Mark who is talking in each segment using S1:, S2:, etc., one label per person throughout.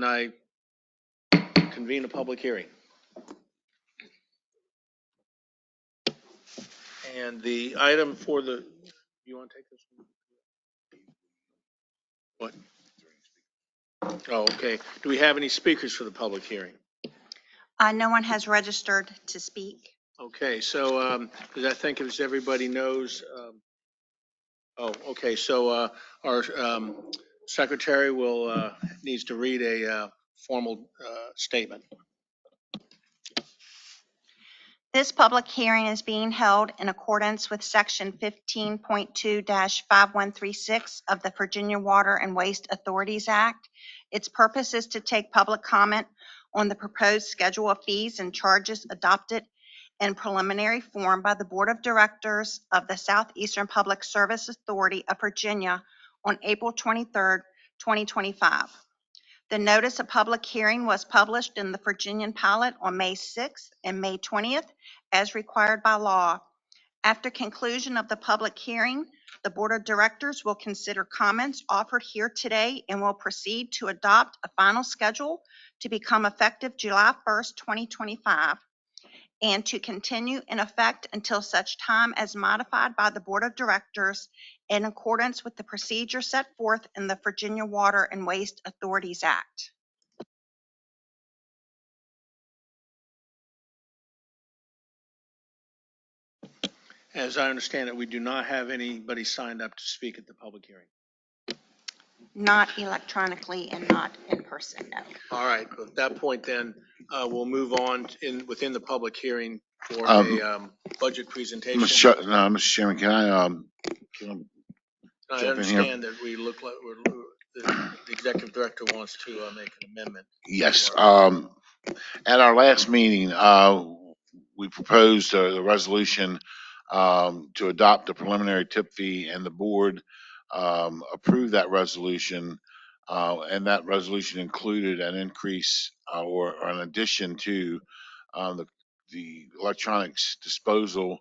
S1: then I convene a public hearing. And the item for the, you want to take this one? What? Oh, okay. Do we have any speakers for the public hearing?
S2: No one has registered to speak.
S1: Okay, so because I think as everybody knows, okay, so our secretary will needs to read a formal statement.
S2: This public hearing is being held in accordance with Section 15.2-5136 of the Virginia Water and Waste Authorities Act. Its purpose is to take public comment on the proposed schedule of fees and charges adopted in preliminary form by the Board of Directors of the Southeastern Public Service Authority of Virginia on April 23rd, 2025. The notice of public hearing was published in the Virginian Pilot on May 6th and May 20th, as required by law. After conclusion of the public hearing, the Board of Directors will consider comments offered here today and will proceed to adopt a final schedule to become effective July 1st, 2025, and to continue in effect until such time as modified by the Board of Directors in accordance with the procedure set forth in the Virginia Water and Waste Authorities Act.
S1: As I understand it, we do not have anybody signed up to speak at the public hearing.
S2: Not electronically and not in person, no.
S1: All right, at that point then, we'll move on within the public hearing for a budget presentation.
S3: Mr. Chairman, can I
S1: I
S3: jump in here?
S1: understand that we look like the executive director wants to make an amendment.
S3: Yes. At our last meeting, we proposed a resolution to adopt the preliminary tip fee, and the board approved that resolution. And that resolution included an increase or an addition to the electronics disposal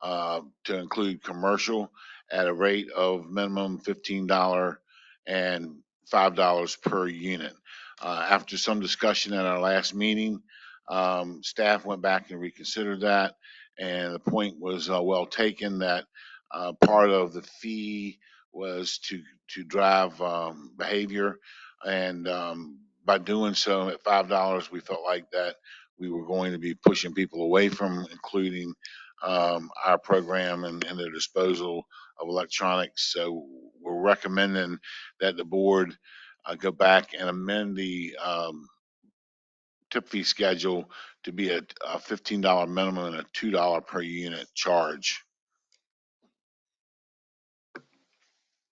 S3: to include commercial at a rate of minimum $15 and $5 per unit. After some discussion at our last meeting, staff went back and reconsidered that, and the point was well taken that part of the fee was to drive behavior, and by doing so at $5, we felt like that we were going to be pushing people away from including our program and their disposal of electronics. So we're recommending that the board go back and amend the tip fee schedule to be a $15 minimum and a $2 per unit charge.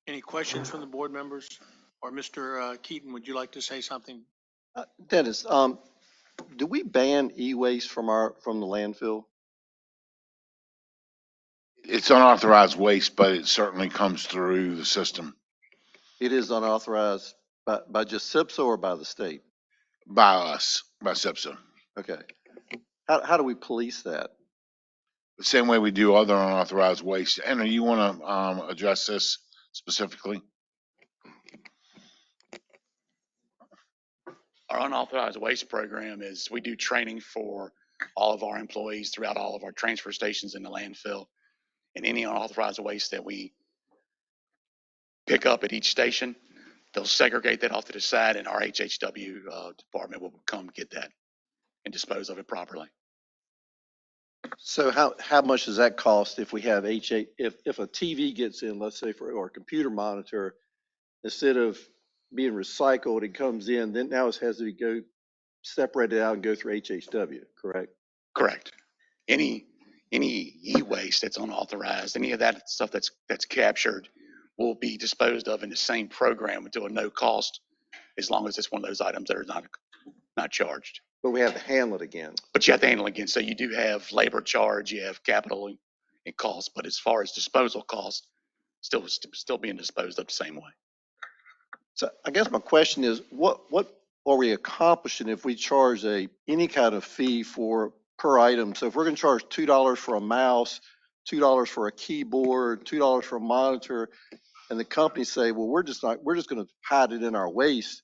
S1: Any questions from the board members? Or Mr. Keaton, would you like to say something?
S4: Dennis, do we ban e-waste from the landfill?
S3: It's unauthorized waste, but it certainly comes through the system.
S4: It is unauthorized by just SPSA or by the state?
S3: By us, by SPSA.
S4: Okay. How do we police that?
S3: The same way we do other unauthorized waste. Anna, you want to address this specifically?
S5: Our unauthorized waste program is we do training for all of our employees throughout all of our transfer stations in the landfill. And any unauthorized waste that we pick up at each station, they'll segregate that off to the side, and our HHW department will come get that and dispose of it properly.
S4: So how much does that cost if we have if a TV gets in, let's say or a computer monitor, instead of being recycled, it comes in, then now it has to go separated out and go through HHW, correct?
S5: Correct. Any e-waste that's unauthorized, any of that stuff that's captured will be disposed of in the same program to a no cost, as long as it's one of those items that are not charged.
S4: But we have to handle it again.
S5: But you have to handle it again. So you do have labor charge, you have capital and cost, but as far as disposal cost, still being disposed of the same way.
S4: So I guess my question is, what are we accomplishing if we charge any kind of fee per item? So if we're going to charge $2 for a mouse, $2 for a keyboard, $2 for a monitor, and the companies say, well, we're just going to hide it in our waste,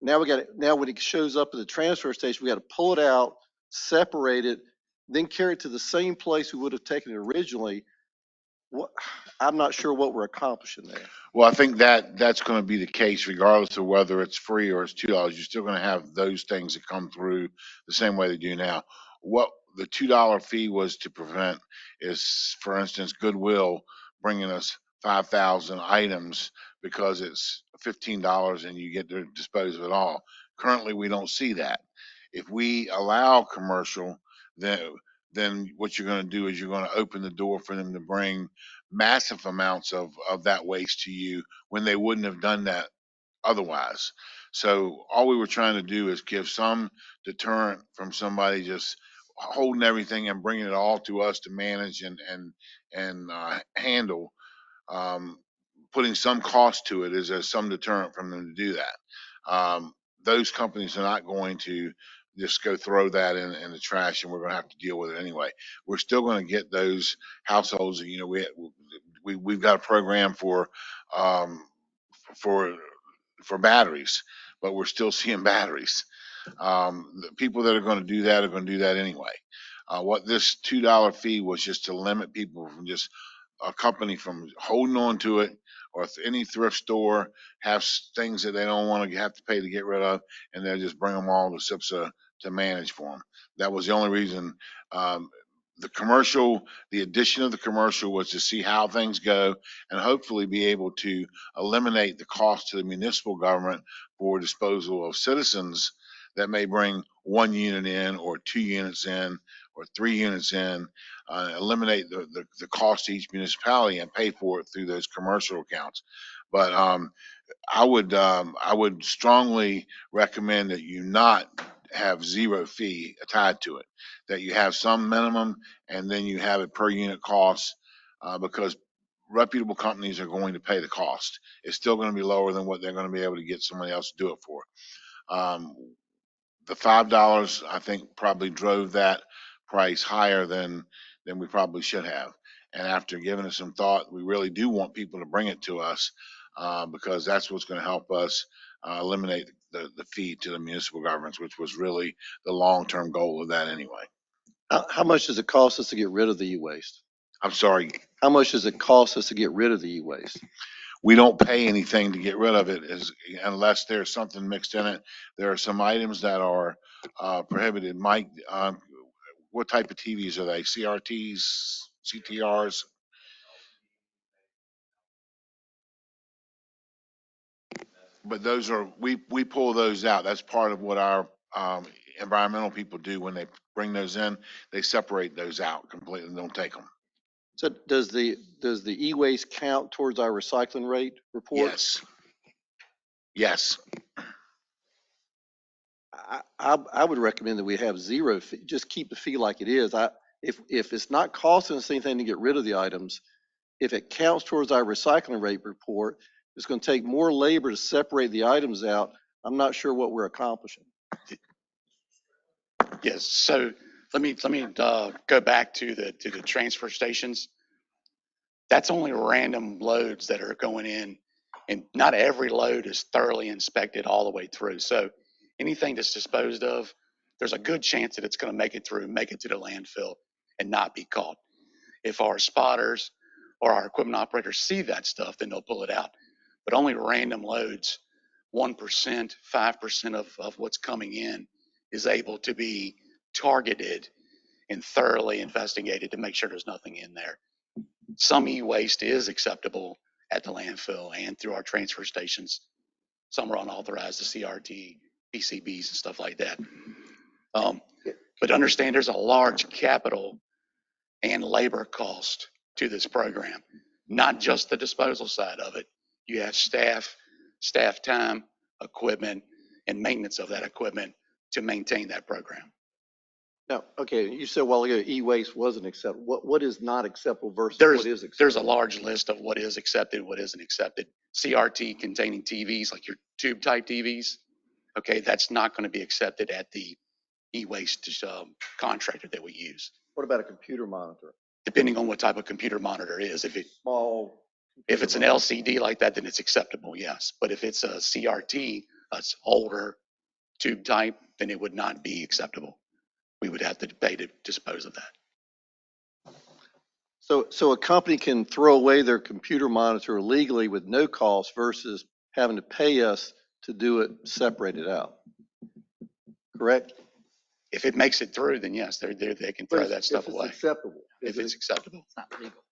S4: Now now when it shows up at the transfer station, we got to pull it out, separate it, then carry it to the same place we would have taken it originally. What, I'm not sure what we're accomplishing there.
S3: Well, I think that's going to be the case regardless of whether it's free or it's $2. You're still going to have those things that come through the same way they do now. What the $2 fee was to prevent is, for instance, Goodwill bringing us 5,000 items because it's $15 and you get to dispose of it all. Currently, we don't see that. If we allow commercial, then what you're going to do is you're going to open the door for them to bring massive amounts of that waste to you when they wouldn't have done that otherwise. So all we were trying to do is give some deterrent from somebody just holding everything and bringing it all to us to manage and handle. Putting some cost to it is some deterrent from them to do that. Those companies are not going to just go throw that in the trash and we're going to have to deal with it anyway. We're still going to get those households. You know, we've got a program um, for for batteries, but we're still seeing batteries. The people that are going to do that are going to do that anyway. What this $2 fee was just to limit people from just a company from holding on to it, or if any thrift store has things that they don't want to have to pay to get rid of, and they'll just bring them all to SPSA to manage for them. That was the only reason. Um, the addition of the commercial was to see how things go and hopefully be able to eliminate the cost to the municipal government for disposal of citizens that may bring 1 unit in or 2 units in or 3 units in, eliminate the cost to each municipality and pay for it through those commercial accounts. But I would strongly recommend that you not have zero fee tied to it, that you have some minimum and then you have it per unit cost, because reputable companies are going to pay the cost. It's still going to be lower than what they're going to be able to get somebody else to do it for. Um, the $5, I think, probably drove that price higher than we probably should have. And after giving it some thought, we really do want people to bring it to us, because that's what's going to help us eliminate the fee to the municipal governments, which was really the long-term goal of that anyway.
S4: How much does it cost us to get rid of the e-waste?
S3: I'm sorry,
S4: How much does it cost us to get rid of the e-waste?
S3: we don't pay anything to get rid of it unless there's something mixed in it. There are some items that are prohibited. Mike, what type of TVs are they? CRTs, CTRs? But those are, we pull those out. That's part of what our environmental people do when they bring those in. They separate those out completely, don't take them.
S4: So does the e-waste count towards our recycling rate report?
S3: Yes. Yes.
S4: I would recommend that we have zero fee, just keep the fee like it is. If it's not costing us anything to get rid of the items, if it counts towards our recycling rate report, it's going to take more labor to separate the items out. I'm not sure what we're accomplishing.
S5: Yes, so let me go back to the transfer stations. That's only random loads that are going in, and not every load is thoroughly inspected all the way through. So anything that's disposed of, there's a good chance that it's going to make it through, make it to the landfill, and not be caught. If our spotters or our equipment operators see that stuff, then they'll pull it out. But only random loads, 1%, 5% of what's coming in is able to be targeted and thoroughly investigated to make sure there's nothing in there. Some e-waste is acceptable at the landfill and through our transfer stations. Some are unauthorized, the CRT, PCBs and stuff like that. But understand there's a large capital and labor cost to this program, not just the disposal side of it. You have staff time, equipment, and maintenance of that equipment to maintain that program.
S4: Now, okay, you said a while ago e-waste wasn't acceptable. What is not acceptable versus
S5: There's
S4: what is acceptable?
S5: there's a large list of what is accepted, what isn't accepted. CRT containing TVs, like your tube type TVs, okay, that's not going to be accepted at the e-waste contractor that we use.
S4: What about a computer monitor?
S5: Depending on what type of computer monitor it is. If
S4: Small.
S5: it's an LCD like that, then it's acceptable, yes. But if it's a CRT older tube type, then it would not be acceptable. We would have to pay to dispose of that.
S4: So a company can throw away their computer monitor legally with no cost versus having to pay us to do it separated out. Correct?
S5: If it makes it through, then yes, they can throw that stuff
S4: If
S5: away.
S4: it's acceptable.
S5: If it's acceptable.
S6: It's not legal.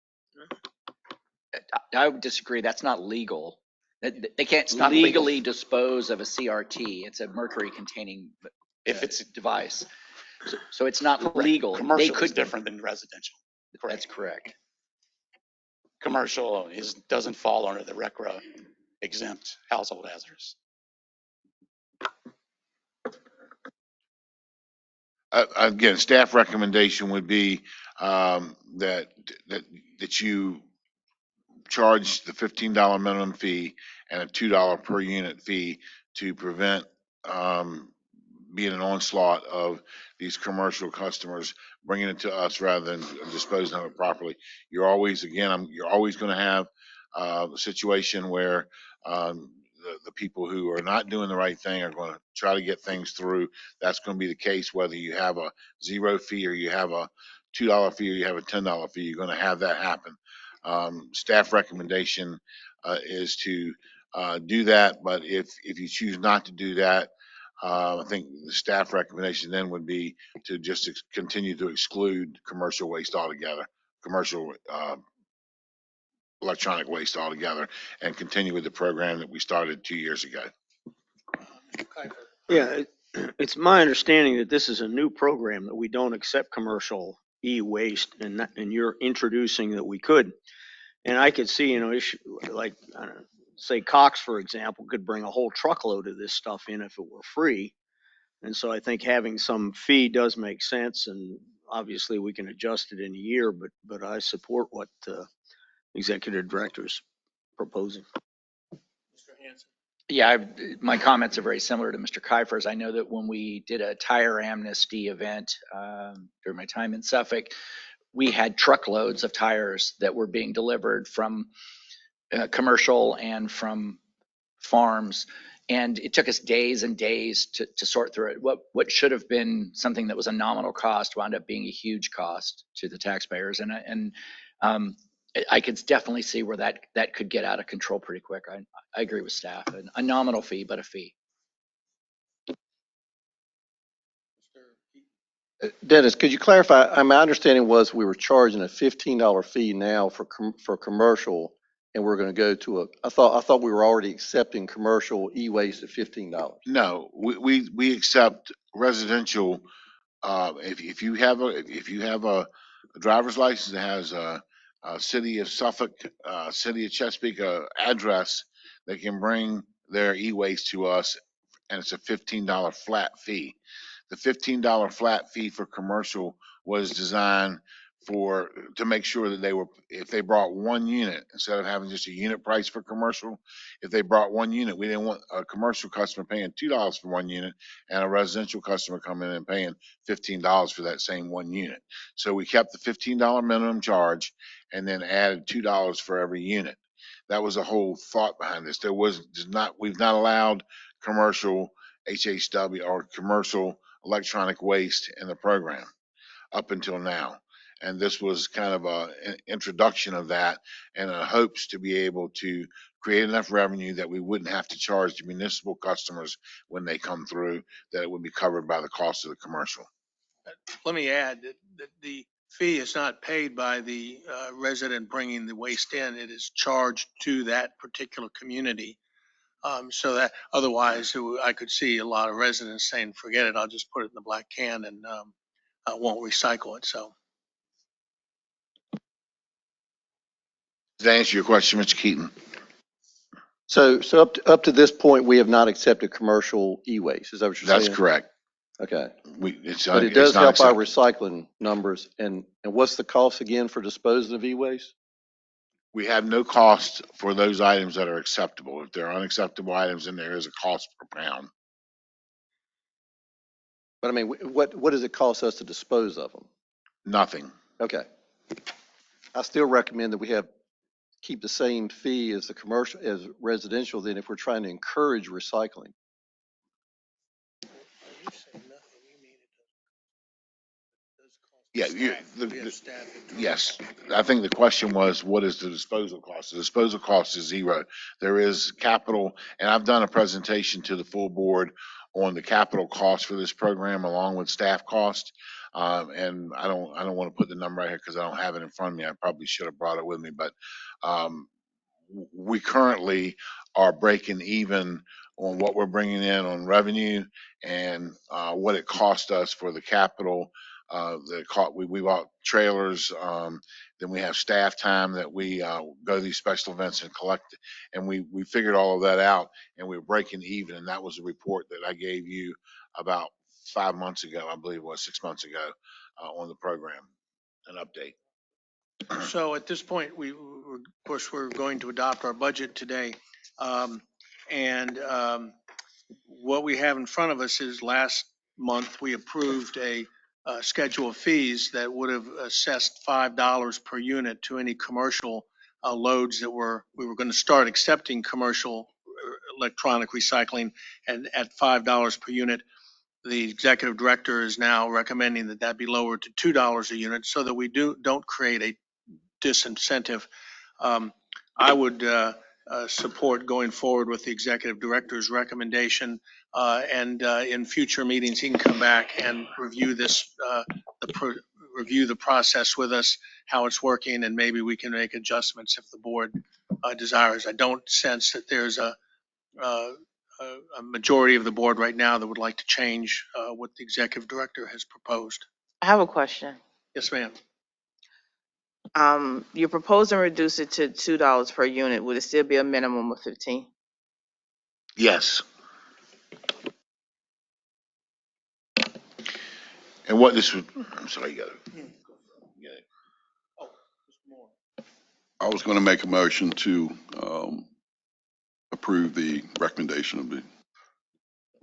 S6: I would disagree. That's not legal. They can't
S5: not legal.
S6: legally dispose of a CRT. It's a mercury containing
S5: If it's
S6: device. So it's not
S5: correct.
S6: legal. They
S5: Commercial is
S6: could,
S5: different than residential.
S6: that's correct.
S5: Commercial doesn't fall under the RECRA exempt household hazardous.
S3: Again, staff recommendation would be that you charge the $15 minimum fee and a $2 per unit fee to prevent being an onslaught of these commercial customers bringing it to us rather than disposing of it properly. You're always going to have a situation where the people who are not doing the right thing are going to try to get things through. That's going to be the case whether you have a 0 fee or you have a $2 fee or you have a $10 fee. You're going to have that happen. Staff recommendation is to do that, but if you choose not to do that, I think the staff recommendation then would be to just continue to exclude commercial waste altogether, commercial electronic waste altogether, and continue with the program that we started 2 years ago.
S7: Yeah, it's my understanding that this is a new program, that we don't accept commercial e-waste, and you're introducing that we could. And I could see, issue, like, I don't know, say Cox, for example, could bring a whole truckload of this stuff in if it were free. And so I think having some fee does make sense, and obviously we can adjust it in a year, but I support what executive director's proposing.
S6: Yeah, my comments are very similar to Mr. Kiefer's. I know that when we did a tire amnesty event during my time in Suffolk, we had truckloads of tires that were being delivered from commercial and from farms. And it took us days and days to sort through it. What should have been something that was a nominal cost wound up being a huge cost to the taxpayers. And I could definitely see where that could get out of control pretty quick. I agree with staff. A nominal fee, but a fee.
S4: Dennis, could you clarify? My understanding was we were charging a $15 fee now for commercial, and we're going to go to I thought we were already accepting commercial e-waste at $15.
S3: No, we accept residential. If you have a driver's license that has a city of Suffolk, city of Chesapeake address, they can bring their e-waste to us, and it's a $15 flat fee. The $15 flat fee for commercial was designed to make sure that if they brought one unit, instead of having just a unit price for commercial, if they brought one unit, we didn't want a commercial customer paying $2 for one unit and a residential customer coming in and paying $15 for that same one unit. So we kept the $15 minimum charge and then added $2 for every unit. That was the whole thought behind this. We've not allowed commercial HHW or commercial electronic waste in the program up until now. And this was kind of an introduction of that, and in hopes to be able to create enough revenue that we wouldn't have to charge the municipal customers when they come through, that it would be covered by the cost of the commercial.
S1: Let me add that the fee is not paid by the resident bringing the waste in. It is charged to that particular community. So that otherwise I could see a lot of residents saying, forget it, I'll just put it in the black can and I won't recycle it. So.
S3: Does that answer your question, Mr. Keaton?
S4: So up to this point, we have not accepted commercial e-waste. Is that what you're saying?
S3: That's correct.
S4: Okay.
S3: But
S4: it does help our recycling numbers. And what's the cost again for disposing of e-waste?
S3: We have no cost for those items that are acceptable. If they're unacceptable items, then there is a cost per pound.
S4: But I mean, what does it cost us to dispose of them?
S3: Nothing.
S4: Okay. I still recommend that we keep the same fee as the commercial, as residential, then if we're trying to encourage recycling.
S3: Yeah,
S1: We have staff internal.
S3: yes. I think the question was, what is the disposal cost? The disposal cost is zero. There is capital, and I've done a presentation to the full board on the capital cost for this program along with staff cost. And I don't want to put the number right here because I don't have it in front of me. I probably should have brought it with me, but um, we currently are breaking even on what we're bringing in on revenue and what it cost us for the capital. We bought trailers, then we have staff time that we go to these special events and collect, and we figured all of that out, and we were breaking even, and that was a report that I gave you about 5 months ago, I believe it was 6 months ago, on the program, an update.
S1: So at this point, of course, we're going to adopt our budget today. Um, and what we have in front of us is last month, we approved a schedule of fees that would have assessed $5 per unit to any commercial loads that we were going to start accepting commercial electronic recycling, and at $5 per unit. The executive director is now recommending that that be lowered to $2 a unit so that we don't create a disincentive. Um, I would support going forward with the executive director's recommendation, and in future meetings, he can come back and review this, review the process with us, how it's working, and maybe we can make adjustments if the board desires. I don't sense that there's uh, a majority of the board right now that would like to change what the executive director has proposed.
S8: I have a question.
S1: Yes, ma'am.
S8: You're proposing to reduce it to $2 per unit. Would it still be a minimum of 15?
S3: Yes. And what this would, I'm sorry, you got it. Yeah.
S9: I was going to make a motion to approve the recommendation of the.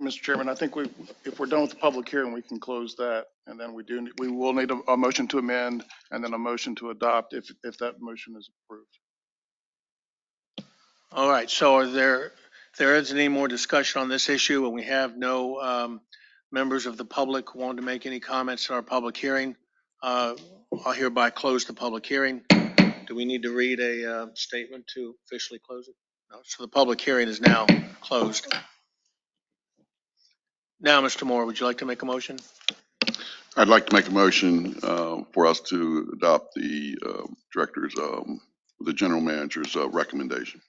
S10: Mr. Chairman, I think if we're done with the public hearing, we can close that. And then we will need a motion to amend and then a motion to adopt if that motion is approved.
S1: All right, so if there isn't any more discussion on this issue, and we have no members of the public wanting to make any comments in our public hearing, I'll hereby close the public hearing. Do we need to read a statement to officially close it? No, so the public hearing is now closed. Now, Mr. Moore, would you like to make a motion?
S9: I'd like to make a motion for us to adopt the the general manager's recommendation.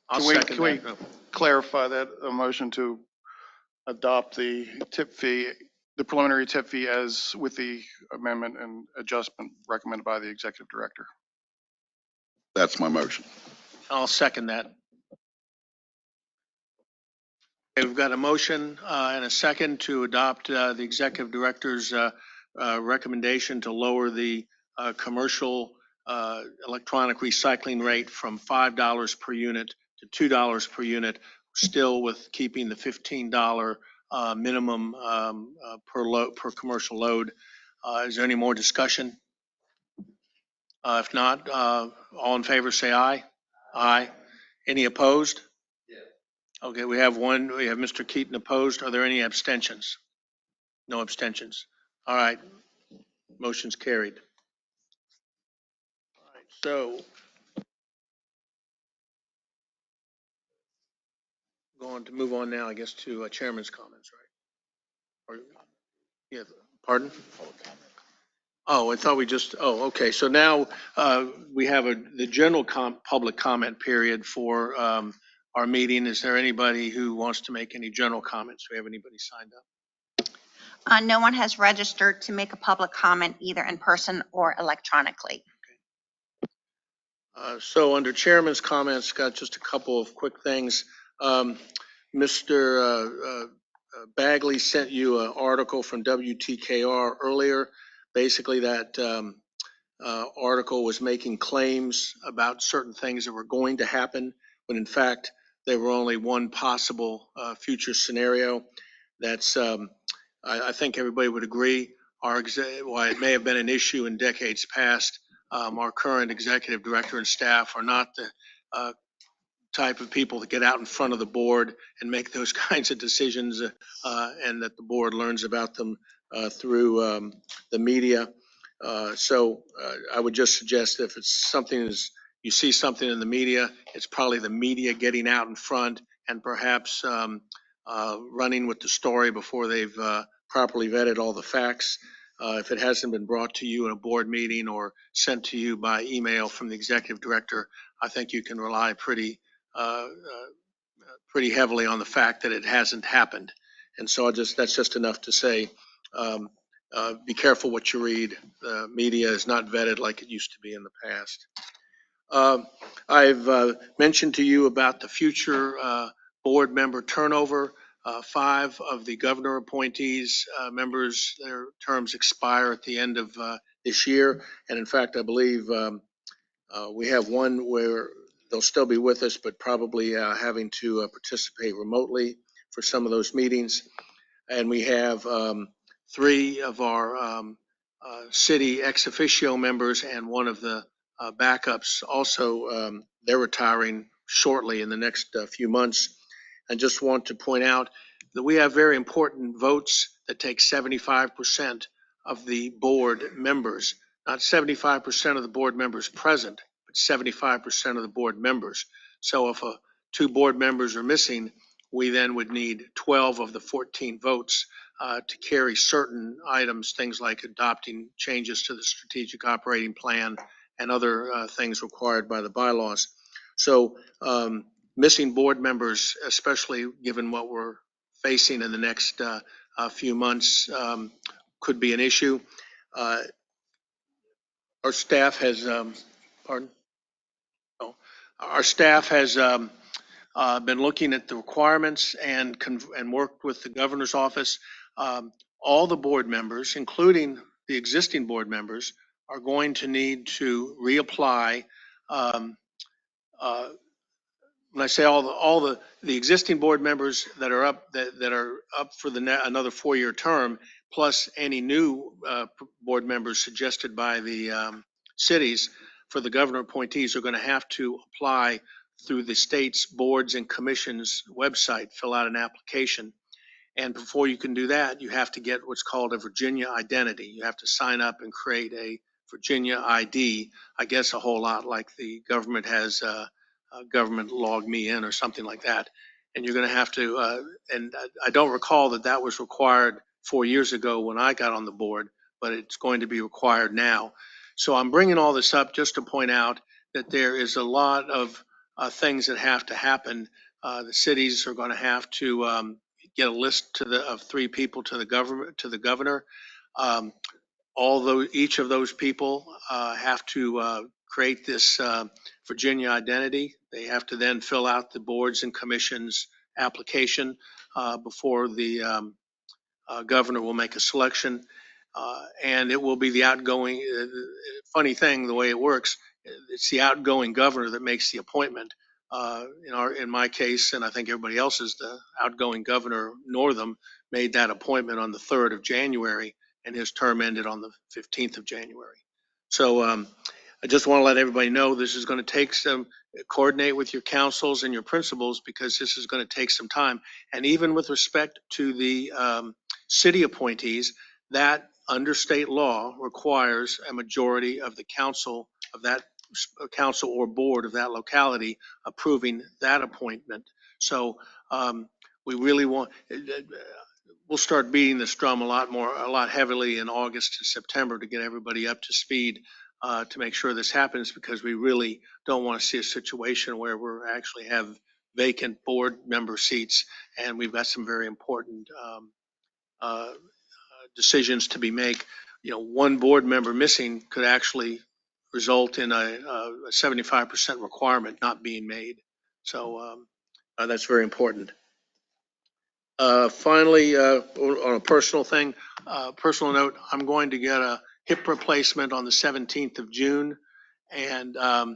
S1: I'll
S10: Can
S1: second
S10: we
S1: that.
S10: clarify that a motion to adopt the tip fee, the preliminary tip fee as with the amendment and adjustment recommended by the executive director?
S9: That's my motion.
S1: I'll second that. Okay, we've got a motion and a second to adopt the executive director's recommendation to lower the commercial electronic recycling rate from $5 per unit to $2 per unit, still with keeping the $15 minimum per commercial load. Is there any more discussion? If not, all in favor say aye. Aye. Any opposed? Okay, we have Mr. Keaton opposed. Are there any abstentions? No abstentions. All right, motion's carried. All right, so going to move on now, I guess, to chairman's comments, right? Or, yeah, pardon? Oh, I thought okay. So now we have the general public comment period for our meeting. Is there anybody who wants to make any general comments? Do we have anybody signed up?
S2: No one has registered to make a public comment either in person or electronically.
S1: So under chairman's comments, got just a couple of quick things. Mr. Bagley sent you an article from WTKR earlier. Basically, that article was making claims about certain things that were going to happen, when in fact, they were only one possible future scenario. That's, I think everybody would agree, while it may have been an issue in decades past, our current executive director and staff are not the type of people that get out in front of the board and make those kinds of decisions, and that the board learns about them through the media. I would just suggest if it's something is, you see something in the media, it's probably the media getting out in front and perhaps running with the story before they've properly vetted all the facts. If it hasn't been brought to you in a board meeting or sent to you by email from the executive director, I think you can rely pretty heavily on the fact that it hasn't happened. And so that's just enough to say, be careful what you read. The media is not vetted like it used to be in the past. I've mentioned to you about the future board member turnover. 5 of the governor appointees members, their terms expire at the end of this year. And in fact, I believe we have one where they'll still be with us, but probably having to participate remotely for some of those meetings. And we have 3 of our city ex officio members and one of the backups also, they're retiring shortly in the next few months. I just want to point out that we have very important votes that take 75% of the board members, not 75% of the board members present, but 75% of the board members. So if 2 board members are missing, we then would need 12 of the 14 votes to carry certain items, things like adopting changes to the strategic operating plan and other things required by the bylaws. So missing board members, especially given what we're facing in the next few months, could be an issue. Our staff has, pardon? No. Our staff has been looking at the requirements and worked with the governor's office. All the board members, including the existing board members, are going to need to reapply. Um, uh, When I say all the existing board members that are up for another 4-year term, plus any new board members suggested by the cities for the governor appointees, are going to have to apply through the state's boards and commissions website, fill out an application. And before you can do that, you have to get what's called a Virginia identity. You have to sign up and create a Virginia ID, I guess a whole lot like the government has government log me in or something like that. And you're going to have to, and I don't recall that was required 4 years ago when I got on the board, but it's going to be required now. So I'm bringing all this up just to point out that there is a lot of things that have to happen. The cities are going to have to get a list of 3 people to the governor. Although each of those people have to create this Virginia identity, they have to then fill out the boards and commissions application before the governor will make a selection. And it will be the outgoing, funny thing, the way it works, it's the outgoing governor that makes the appointment. In my case, and I think everybody else's, the outgoing governor, Northam, made that appointment on the 3rd of January, and his term ended on the 15th of January. So I just want to let everybody know this is going to take some, coordinate with your councils and your principals, because this is going to take some time. And even with respect to the city appointees, that under state law requires a majority of the council of that council or board of that locality approving that appointment. So we really want, we'll start beating this drum a lot heavily in August and September to get everybody up to speed to make sure this happens, because we really don't want to see a situation where we're actually have vacant board member seats, and we've got some very important decisions to be made. One board member missing could actually result in a 75% requirement not being made. So that's very important. Finally, on a personal note, I'm going to get a hip replacement on the 17th of June. And I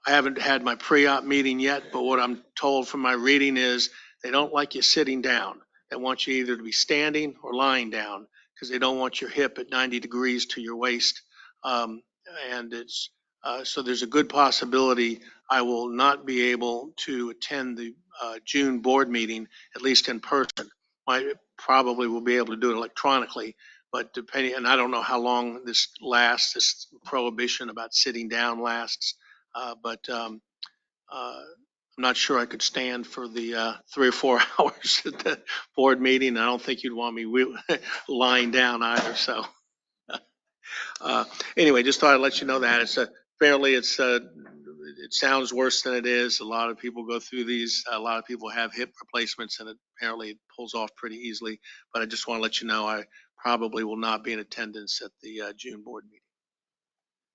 S1: haven't had my pre-op meeting yet, but what I'm told from my reading is they don't like you sitting down. They want you either to be standing or lying down, because they don't want your hip at 90 degrees to your waist. And it's So there's a good possibility I will not be able to attend the June board meeting, at least in person. I probably will be able to do it electronically, but depending, and I don't know how long this lasts, this prohibition about sitting down lasts. But I'm not sure I could stand for the 3 or 4 hours at the board meeting. I don't think you'd want me lying down either. So uh, anyway, just thought I'd let you know that it sounds worse than it is. A lot of people go through these. A lot of people have hip replacements, and apparently it pulls off pretty easily. But I just want to let you know I probably will not be in attendance at the June board meeting.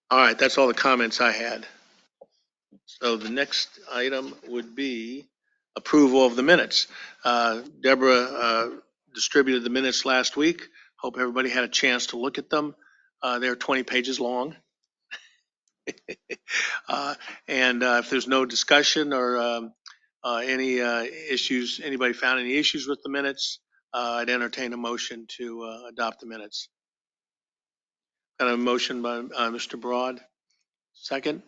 S1: All right, that's all the comments I had. So the next item would be approval of the minutes. Deborah distributed the minutes last week. Hope everybody had a chance to look at them. They're 20 pages long. And if there's no discussion or any issues, anybody found any issues with the minutes, I'd entertain a motion to adopt the minutes. Got a motion by Mr. Broad, second,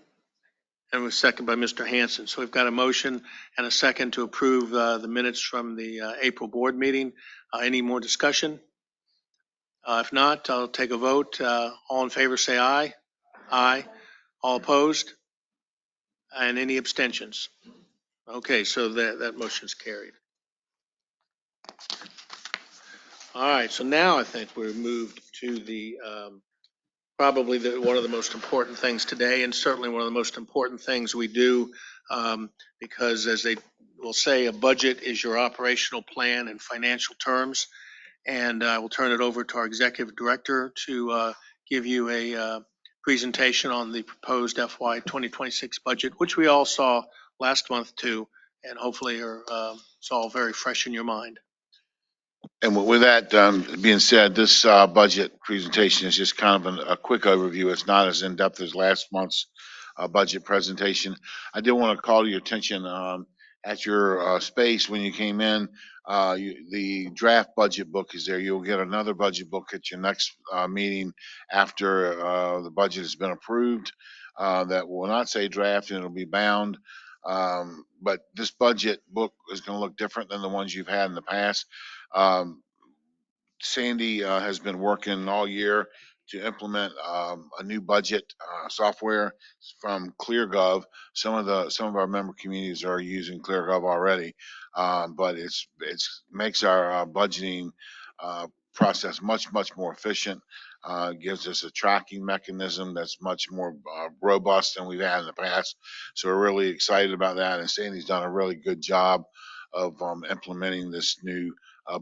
S1: and a second by Mr. Hanson. So we've got a motion and a second to approve the minutes from the April board meeting. Any more discussion? If not, I'll take a vote. All in favor, say aye. Aye. All opposed? And any abstentions? Okay, so that motion's carried. All right, so now I think we're moved to the probably one of the most important things today, and certainly one of the most important things we do, because as they will say, a budget is your operational plan in financial terms. And I will turn it over to our executive director to give you a presentation on the proposed FY 2026 budget, which we all saw last month too, and hopefully it's all very fresh in your mind.
S3: And with that being said, this budget presentation is just kind of a quick overview. It's not as in-depth as last month's budget presentation. I did want to call to your attention at your space when you came in, the draft budget book is there. You'll get another budget book at your next meeting after the budget has been approved. That will not say draft and it'll be bound. But this budget book is going to look different than the ones you've had in the past. Um, Sandy has been working all year to implement a new budget software from ClearGov. Some of our member communities are using ClearGov already, but it's makes our budgeting process much more efficient. Gives us a tracking mechanism that's much more robust than we've had in the past. So we're really excited about that, and Sandy's done a really good job of implementing this new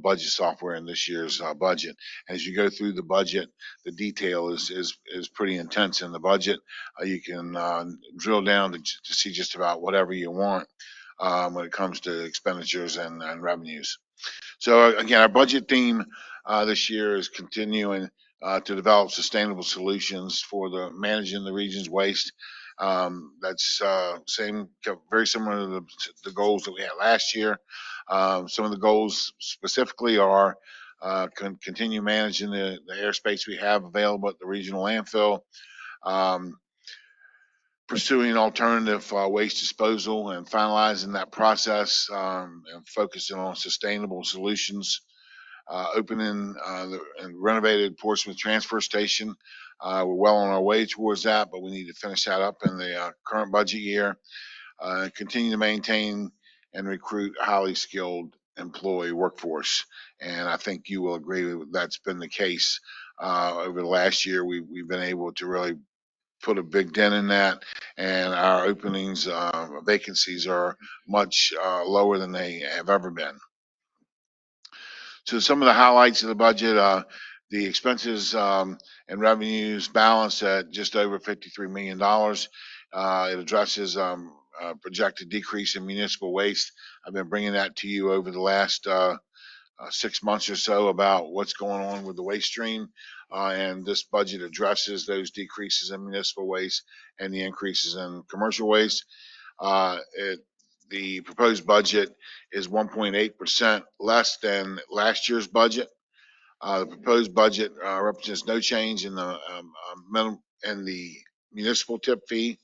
S3: budget software in this year's budget. As you go through the budget, the detail is pretty intense in the budget. You can drill down to see just about whatever you want when it comes to expenditures and revenues. So again, our budget theme this year is continuing to develop sustainable solutions for the managing the region's waste. That's very similar to the goals that we had last year. Some of the goals specifically are continue managing the airspace we have available at the regional landfill, pursuing alternative waste disposal and finalizing that process, and focusing on sustainable solutions. Opening and renovated Portsmouth Transfer Station. We're well on our way towards that, but we need to finish that up in the current budget year. Continue to maintain and recruit a highly skilled employee workforce. And I think you will agree that that's been the case over the last year. We've been able to really put a big dent in that, and our openings, vacancies are much lower than they have ever been. So some of the highlights of the budget, the expenses and revenues balance at just over $53 million. It addresses projected decrease in municipal waste. I've been bringing that to you over the last 6 months or so about what's going on with the waste stream. And this budget addresses those decreases in municipal waste and the increases in commercial waste. The proposed budget is 1.8% less than last year's budget. The proposed budget represents no change in the municipal tip fee.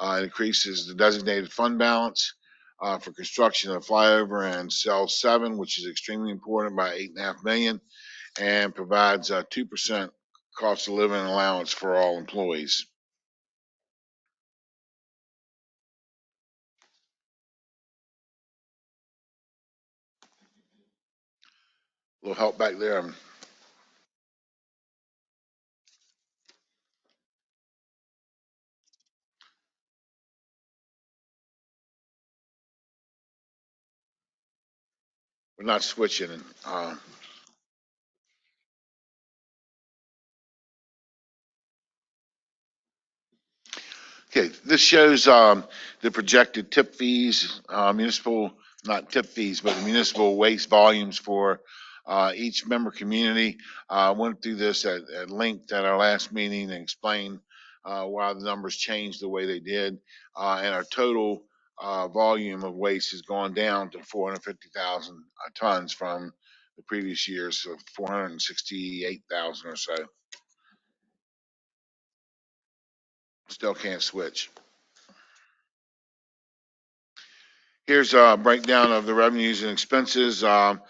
S3: It increases the designated fund balance for construction of flyover and cell 7, which is extremely important, by $8.5 million, and provides a 2% cost of living allowance for all employees. A little help back there. We're not switching. Okay, this shows the projected tip fees, not tip fees, but the municipal waste volumes for each member community. I went through this at length at our last meeting and explained why the numbers changed the way they did. And our total volume of waste has gone down to 450,000 tons from the previous years, so 468,000 or so. Still can't switch. Here's a breakdown of the revenues and expenses. The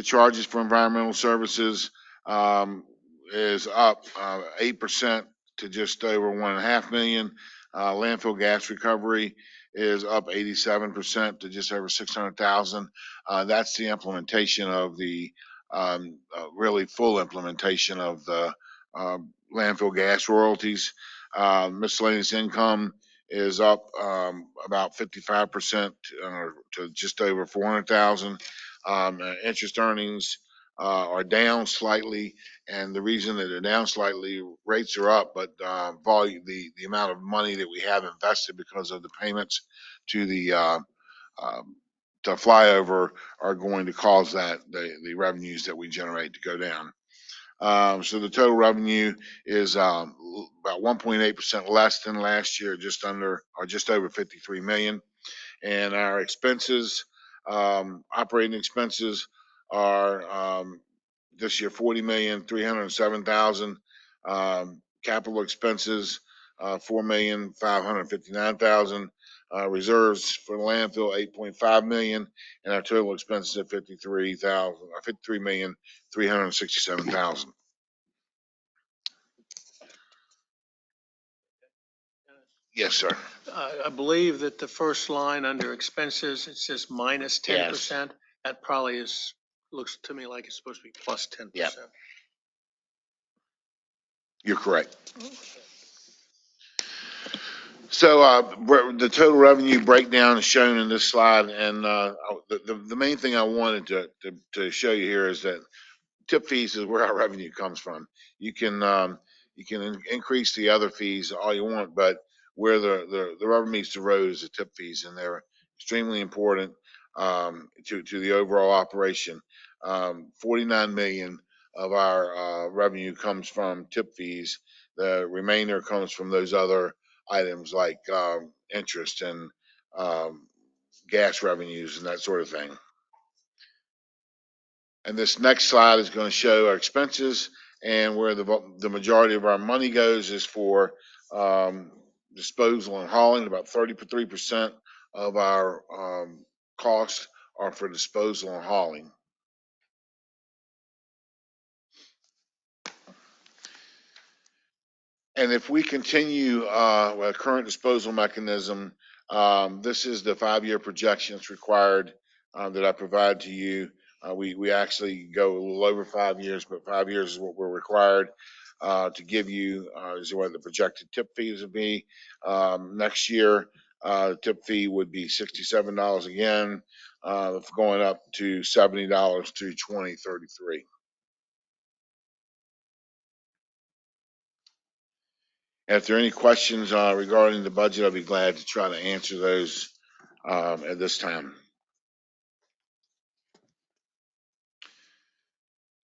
S3: charges for environmental services is up 8% to just over 1.5 million. Landfill gas recovery is up 87% to just over 600,000. That's the implementation of the really full implementation of the landfill gas royalties. Miscellaneous income is up about 55% to just over 400,000. Interest earnings are down slightly, and the reason that they're down slightly, rates are up, but volume, the amount of money that we have invested because of the payments to the to flyover are going to cause that the revenues that we generate to go down. So the total revenue is about 1.8% less than last year, just under or just over 53 million. And our expenses, operating expenses are this year 40,307,000. Capital expenses 4,559,000. Reserves for the landfill 8.5 million, and our total expenses at 53,367,000. Yes, sir.
S1: I believe that the first line under expenses, it says minus 10%. That probably looks to me like it's supposed to be plus 10%.
S3: Yeah. You're correct. So the total revenue breakdown is shown in this slide, and the main thing I wanted to show you here is that tip fees is where our revenue comes from. You can increase the other fees all you want, but where the rubber meets the road is the tip fees, and they're extremely important to the overall operation. 49 million of our revenue comes from tip fees. The remainder comes from those other items like interest and gas revenues and that sort of thing. And this next slide is going to show our expenses, and where the majority of our money goes is for disposal and hauling. About 33% of our costs are for disposal and hauling. And if we continue with our current disposal mechanism, this is the 5-year projections required that I provide to you. We actually go a little over 5 years, but 5 years is what we're required to give you is what the projected tip fees would be. Next year, the tip fee would be $67 again, going up to $70 to 2033. If there are any questions regarding the budget, I'll be glad to try to answer those at this time.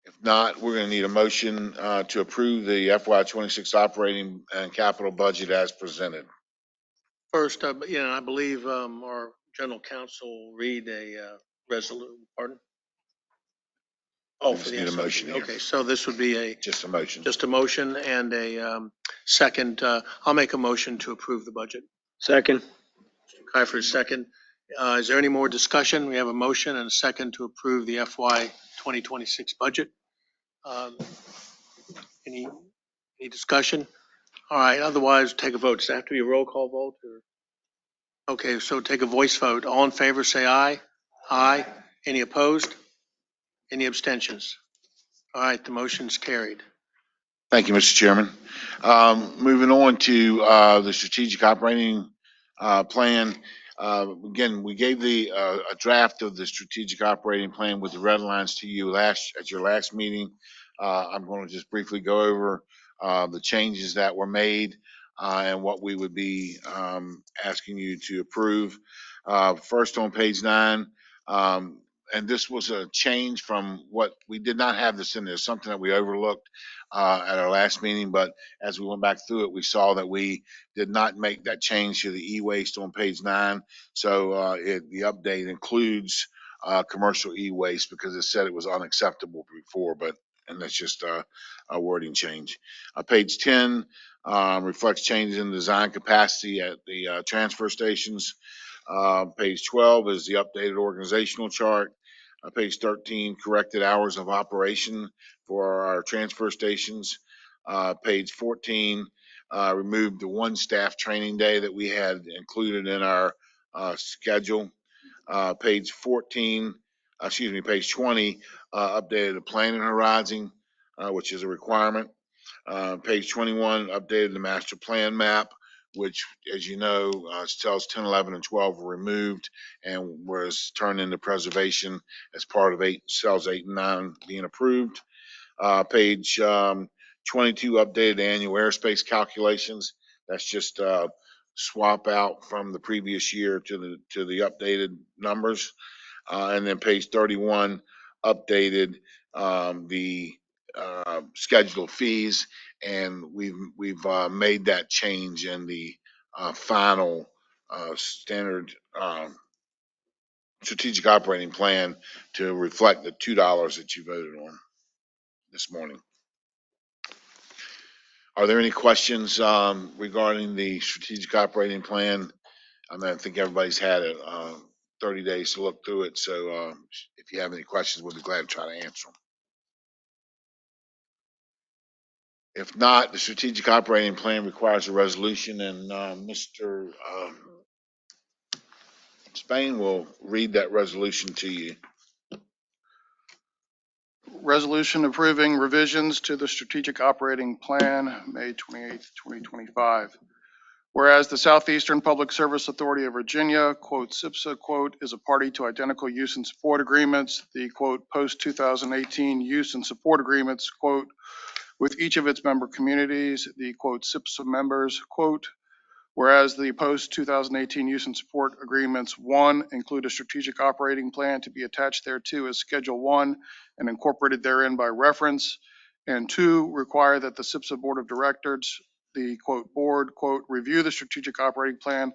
S3: If not, we're going to need a motion to approve the FY26 operating and capital budget as presented.
S1: First, I believe our general counsel will read a resolution. Pardon? Oh,
S3: We
S1: for
S3: just
S1: the
S3: need a
S1: SOP.
S3: motion here.
S1: Okay, so this would be
S3: Just a motion.
S1: just a motion and a second. I'll make a motion to approve the budget.
S7: Second.
S1: Kiefer, second. Is there any more discussion? We have a motion and a second to approve the FY 2026 budget. Um, Any discussion? All right, otherwise take a vote. Does that have to be a roll call vote? Okay, so take a voice vote. All in favor, say aye. Aye. Any opposed? Any abstentions? All right, the motion's carried.
S3: Thank you, Mr. Chairman. Moving on to the strategic operating plan. Again, we gave a draft of the strategic operating plan with the red lines to you at your last meeting. I'm going to just briefly go over the changes that were made and what we would be asking you to approve. First on page 9, and this was a change from what we did not have this in there, something that we overlooked at our last meeting, but as we went back through it, we saw that we did not make that change to the e-waste on page 9. So the update includes commercial e-waste because it said it was unacceptable before, and that's just a wording change. Page 10 reflects changes in design capacity at the transfer stations. Page 12 is the updated organizational chart. Page 13, corrected hours of operation for our transfer stations. Page 14, removed the one staff training day that we had included in our schedule. Page 14, page 20, updated the planning horizon, which is a requirement. Page 21, updated the master plan map, which, as you know, cells 10, 11, and 12 were removed and was turned into preservation as part of cells 8 and 9 being approved. Page 22, updated annual airspace calculations. That's just swap out from the previous year to the updated numbers. And then page 31, updated the schedule of fees, and we've made that change in the final standard strategic operating plan to reflect the $2 that you voted on this morning. Are there any questions regarding the strategic operating plan? I mean, I think everybody's had it 30 days to look through it. So if you have any questions, we'll be glad to try to answer them. If not, the strategic operating plan requires a resolution, and Mr. Spain will read that resolution to you.
S10: Resolution approving revisions to the strategic operating plan, May 28th, 2025. Whereas the Southeastern Public Service Authority of Virginia, quote, SPSA, quote, is a party to identical use and support agreements, the, quote, post-2018 use and support agreements, quote, with each of its member communities, the, quote, SPSA members, quote, whereas the post-2018 use and support agreements, 1, include a strategic operating plan to be attached thereto as Schedule 1 and incorporated therein by reference, and 2, require that the SPSA Board of Directors, the, quote, board, quote, review the strategic operating plan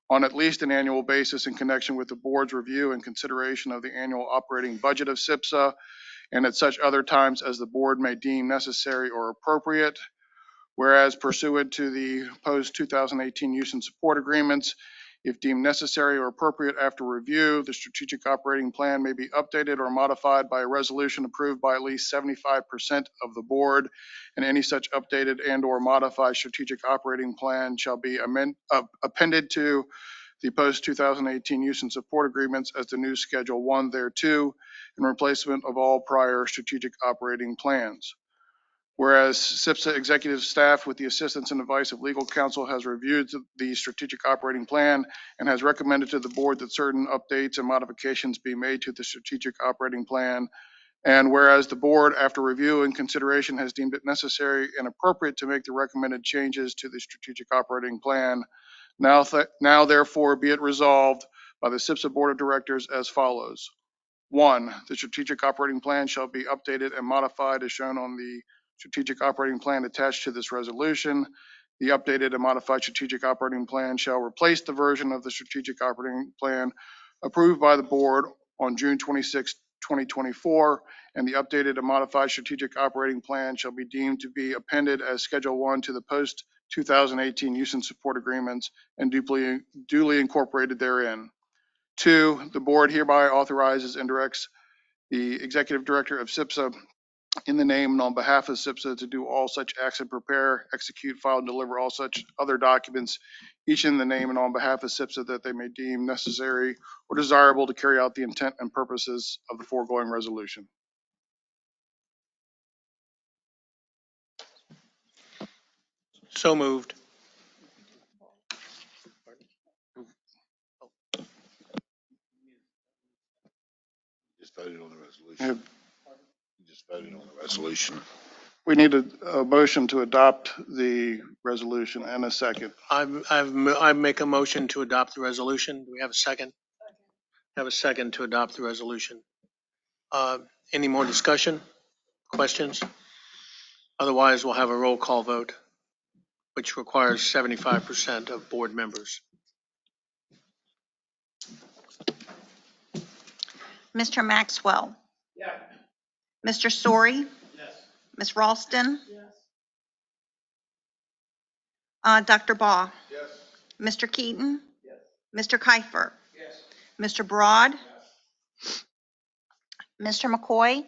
S10: on at least an annual basis in connection with the board's review and consideration of the annual operating budget of SPSA, and at such other times as the board may deem necessary or appropriate. Whereas pursuant to the post-2018 use and support agreements, if deemed necessary or appropriate after review, the strategic operating plan may be updated or modified by a resolution approved by at least 75% of the board, and any such updated and/or modified strategic operating plan shall be appended to the post-2018 use and support agreements as the new Schedule 1 thereto, in replacement of all prior strategic operating plans. Whereas SPSA executive staff, with the assistance and advice of legal counsel, has reviewed the strategic operating plan and has recommended to the board that certain updates and modifications be made to the strategic operating plan. And whereas the board, after review and consideration, has deemed it necessary and appropriate to make the recommended changes to the strategic operating plan, now therefore be it resolved by the SPSA Board of Directors as follows. 1, the strategic operating plan shall be updated and modified as shown on the strategic operating plan attached to this resolution. The updated and modified strategic operating plan shall replace the version of the strategic operating plan approved by the board on June 26, 2024, and the updated and modified strategic operating plan shall be deemed to be appended as Schedule 1 to the post-2018 use and support agreements and duly incorporated therein. 2, the board hereby authorizes and directs the executive director of SPSA in the name and on behalf of SPSA to do all such acts and prepare, execute, file, and deliver all such other documents, each in the name and on behalf of SPSA that they may deem necessary or desirable to carry out the intent and purposes of the foregoing resolution.
S1: So moved.
S3: Just voted on the
S10: Yeah,
S3: resolution. You just voted on the resolution.
S10: we need a motion to adopt the resolution and a second.
S1: I make a motion to adopt the resolution. Do we have a second? Have a second to adopt the resolution. Any more discussion, questions? Otherwise, we'll have a roll call vote, which requires 75% of board members.
S2: Mr. Maxwell. Yeah. Mr. Sorry. Yes. Ms. Ralston. Yes. Dr. Baugh.
S10: Yes.
S2: Mr. Keaton. Yes. Mr. Kiefer. Yes. Mr. Broad. Yes. Mr. McCoy.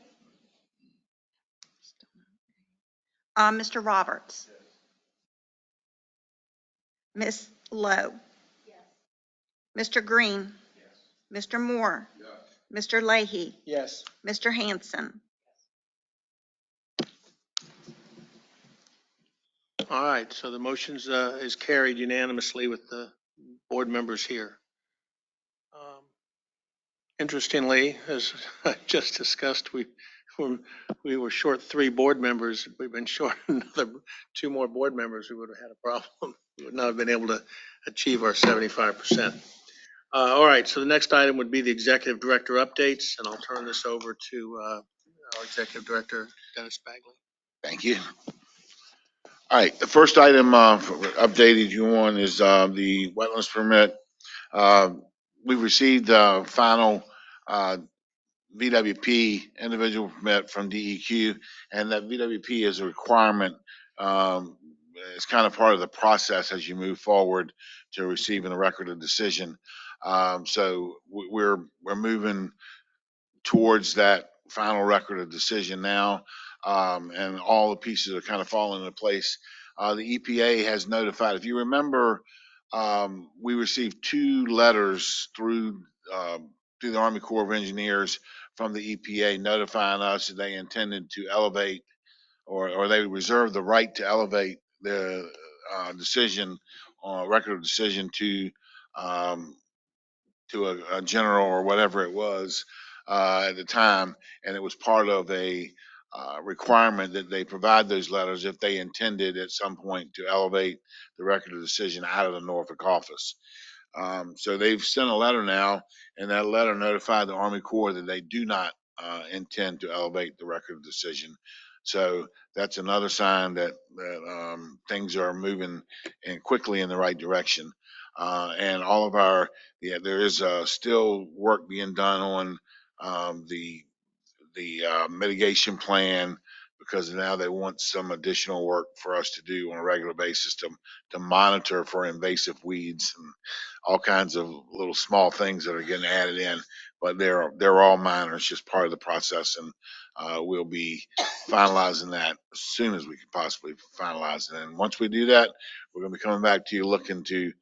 S2: Mr. Roberts. Yes. Ms. Lowe. Yes. Mr. Green. Yes. Mr. Moore. Yes. Mr. Leahy.
S1: Yes.
S2: Mr. Hanson.
S1: All right, so the motion is carried unanimously with the board members here. Interestingly, as I just discussed, we were short 3 board members. We've been short another 2 more board members. We would have had a problem. We would not have been able to achieve our 75%. All right, so the next item would be the executive director updates, and I'll turn this over to our executive director, Dennis Bagley.
S3: Thank you. All right, the first item updated you on is the wetlands permit. We received the final VWP individual permit from DEQ, and that VWP is a requirement. It's kind of part of the process as you move forward to receiving a record of decision. So we're moving towards that final record of decision now, and all the pieces are kind of falling into place. The EPA has notified, if you remember, we received 2 letters through the Army Corps of Engineers from the EPA notifying us that they intended to elevate, or they reserved the right to elevate the decision, record of decision um, to a general or whatever it was at the time, and it was part of a requirement that they provide those letters if they intended at some point to elevate the record of decision out of the Norfolk office. So they've sent a letter now, and that letter notified the Army Corps that they do not intend to elevate the record of decision. So that's another sign that things are moving quickly in the right direction. And all of our, there is still work being done on the mitigation plan, because now they want some additional work for us to do on a regular basis to monitor for invasive weeds and all kinds of little small things that are getting added in, but they're all minor. It's just part of the process, and we'll be finalizing that as soon as we can possibly finalize it. And once we do that, we're going to be coming back to you looking to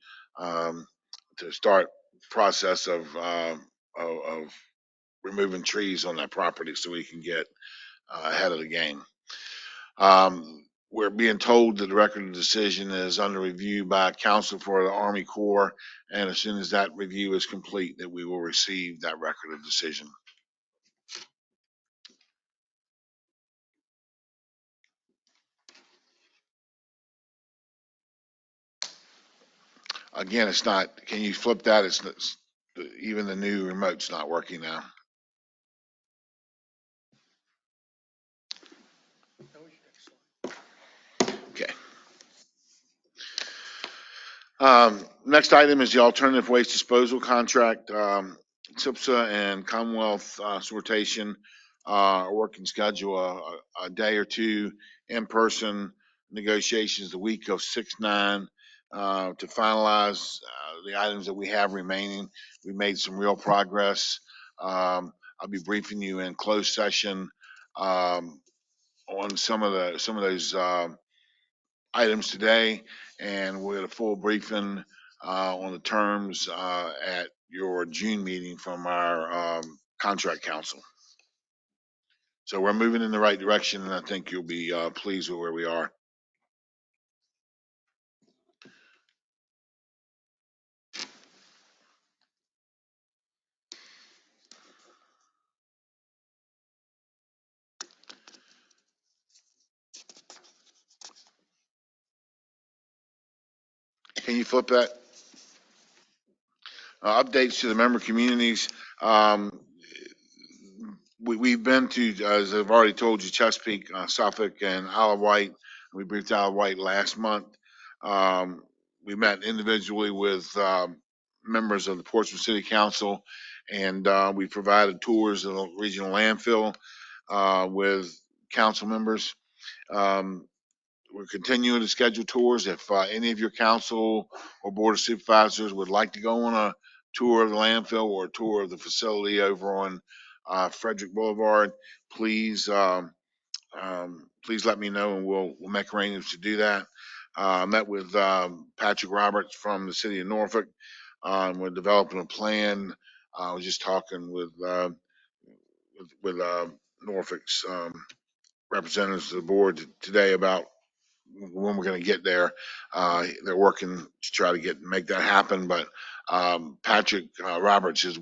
S3: start process of removing trees on that property so we can get ahead of the game. We're being told that the record of decision is under review by counsel for the Army Corps, and as soon as that review is complete, that we will receive that record of decision. Again, it's not, can you flip that? It's even the new remote's not working now. Okay. Next item is the alternative waste disposal contract. SPSA and Commonwealth sortation working schedule a day or two in-person negotiations the week of 6/9 to finalize the items that we have remaining. We made some real progress. I'll be briefing you in closed session on some of those items today, and we'll get a full briefing on the terms at your June meeting from our contract council. So we're moving in the right direction, and I think you'll be pleased with where we are. Can you flip that? Updates to the member communities. We've been to, as I've already told you, Chesapeake, Suffolk, and Isle of Wight. We briefed Isle of Wight last month. We met individually with members of the Portsmouth City Council, and we provided tours of the regional landfill with council members. We're continuing to schedule tours. If any of your council or board of supervisors would like to go on a tour of the landfill or a tour of the facility over on Frederick Boulevard, please please let me know, and we'll make arrangements to do that. Met with Patrick Roberts from the city of Norfolk. We're developing a plan. I was just talking with Norfolk's representatives of the board today about when we're going to get there. They're working to try to make that happen, but Patrick Roberts is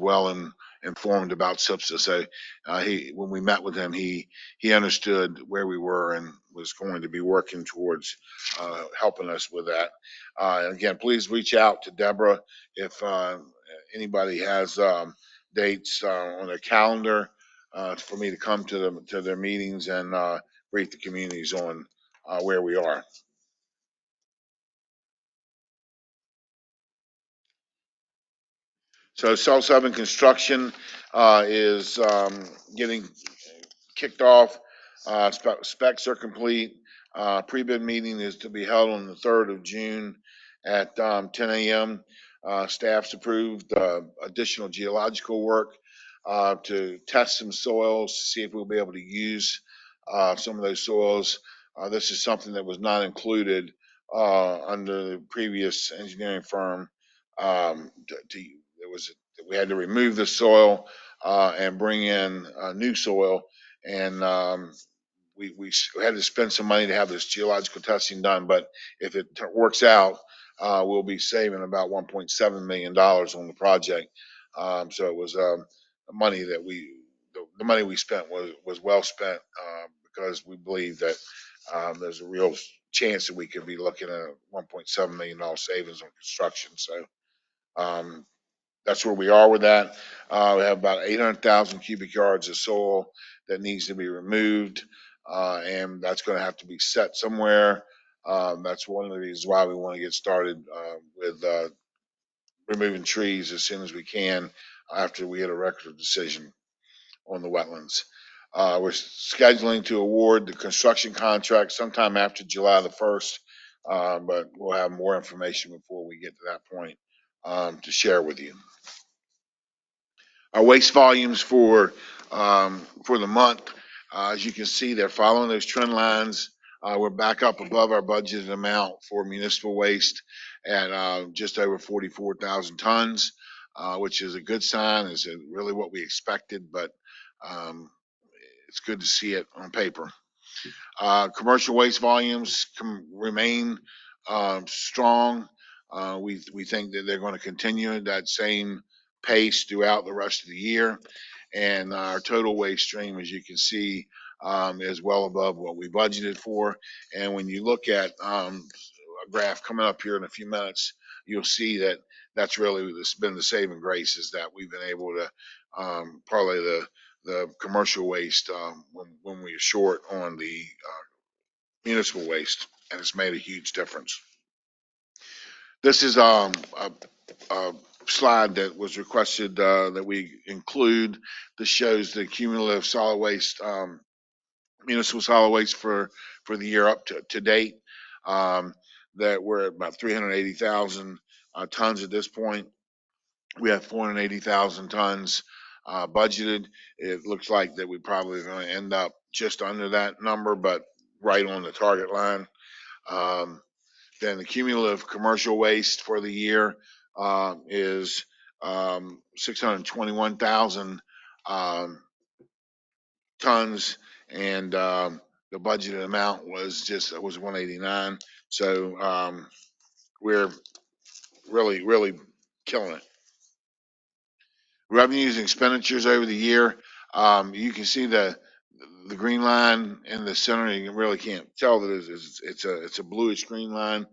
S3: informed about SPSA. So when we met with him, he understood where we were and was going to be working towards helping us with that. Again, please reach out to Deborah if anybody has dates on their calendar for me to come to their meetings and brief the communities on where we are. So South Southern construction is getting kicked off. Specs are complete. Pre-bid meeting is to be held on the 3rd of June at 10 a.m. Staff's approved additional geological work to test some soils, to see if we'll be able to use some of those soils. This is something that was not included under the previous engineering firm. We had to remove the soil and bring in new soil, and we had to spend some money to have this geological testing done. But if it works out, we'll be saving about $1.7 million on the project. So it was money that the money we spent was well spent because we believe that there's a real chance that we could be looking at a $1.7 million savings on construction. So that's where we are with that. We have about 800,000 cubic yards of soil that needs to be removed, and that's going to have to be set somewhere. That's one of the reasons why we want to get started with removing trees as soon as we can after we get a record of decision on the wetlands. We're scheduling to award the construction contract sometime after July the 1st, but we'll have more information before we get to that point to share with you. Our waste volumes for the month, as you can see, they're following those trend lines. We're back up above our budgeted amount for municipal waste at just over 44,000 tons, which is a good sign. It's really what we expected, but it's good to see it on paper. Commercial waste volumes remain strong. We think that they're going to continue that same pace throughout the rest of the year. And our total waste stream, as you can see, is well above what we budgeted for. And when you look at a graph coming up here in a few minutes, you'll see that that's really been the saving grace, is that we've been able to parlay the commercial waste when we are short on the municipal waste, and it's made a huge difference. This is a slide that was requested, that we include. This shows the cumulative solid waste, municipal solid waste for the year up to date. That we're at about 380,000 tons at this point. We have 480,000 tons budgeted. It looks like that we probably are going to end up just under that number, but right on the target line. Then the cumulative commercial waste for the year is 621,000 tons, and the budgeted amount was 189. So we're really killing it. Revenues and expenditures over the year. You can see the green line in the center. You really can't tell that it's a bluish green line,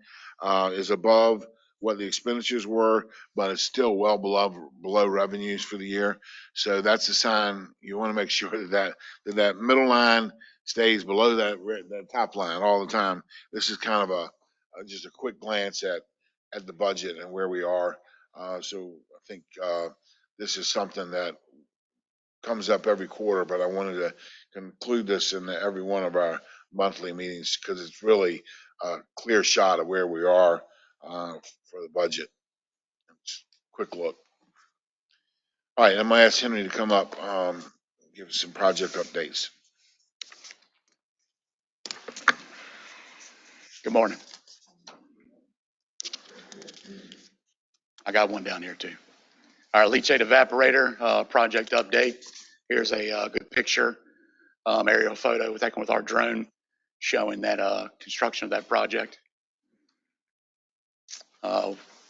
S3: is above what the expenditures were, but it's still well below revenues for the year. So that's a sign. You want to make sure that middle line stays below that top line all the time. This is kind of just a quick glance at the budget and where we are. So I think this is something that comes up every quarter, but I wanted to conclude this in every one of our monthly meetings because it's really a clear shot of where we are for the budget. Quick look. All right, I'm gonna ask Henry to come up, give us some project updates.
S5: Good morning. I got one down here too. Our leachate evaporator project update. Here's a good picture, aerial photo taken with our drone showing that construction of that project.